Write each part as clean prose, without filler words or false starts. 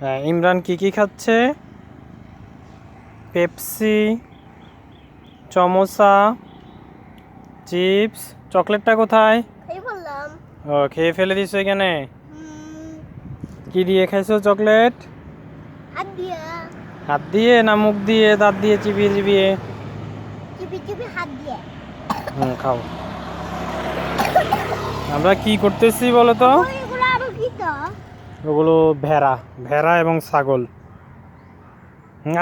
হ্যাঁ, ইমরান কি খাচ্ছে? Pepsi, samosa, chips. চকলেটটা কোথায়? ও, খেয়ে ফেলে দিছো এখানে? কি দিয়ে খাইছো চকলেট? হাত দিয়ে না মুখ দিয়ে, দাঁত দিয়ে চিবিয়ে চিবিয়ে? খাও। আমরা কি করতেছি বলো তো? ওগুলো ভেড়া, ভেড়া এবং ছাগল।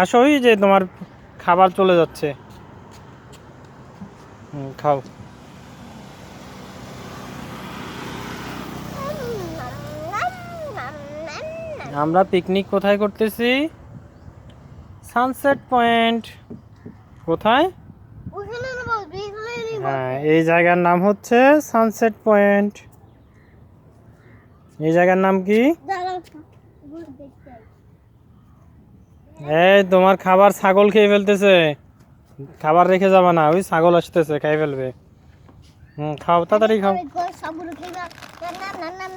আসো, ওই যে তোমার খাবার চলে যাচ্ছে। খাও। আমরা পিকনিক কোথায় করতেছি? Sunset Point. কোথায়? হ্যাঁ, এই জায়গার নাম হচ্ছে সানসেট পয়েন্ট। এই জায়গার নাম কি? এই তোমার খাবার ছাগল খেয়ে ফেলতেছে। খাবার রেখে যাবা না, ওই ছাগল আসতেছে, খাই ফেলবে। খাও, তাড়াতাড়ি খাও।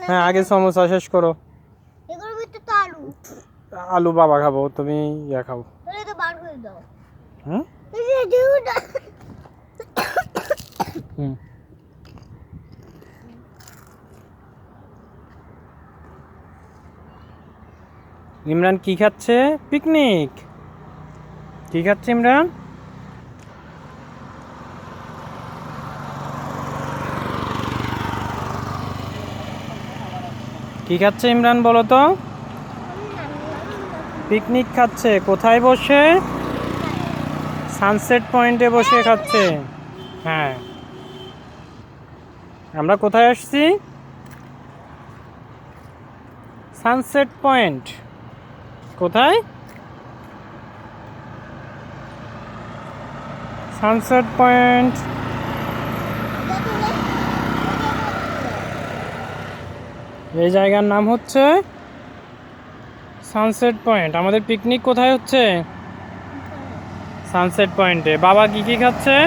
হ্যাঁ, আগে সমোসা শেষ করো। আলু বাবা খাবো, তুমি ইয়া খাও। ইমরান কি খাচ্ছে? পিকনিক। কি খাচ্ছে ইমরান? কি খাচ্ছে ইমরান বলো তো? পিকনিক খাচ্ছে। কোথায় বসে? সানসেট পয়েন্টে বসে খাচ্ছে। হ্যাঁ, আমরা কোথায় আসছি? Sunset Point. কোথায়? Sunset Point. এই জায়গার নাম হচ্ছে সানসেট পয়েন্ট। আমাদের পিকনিক কোথায় হচ্ছে? সানসেট পয়েন্টে। বাবা কি খাচ্ছে?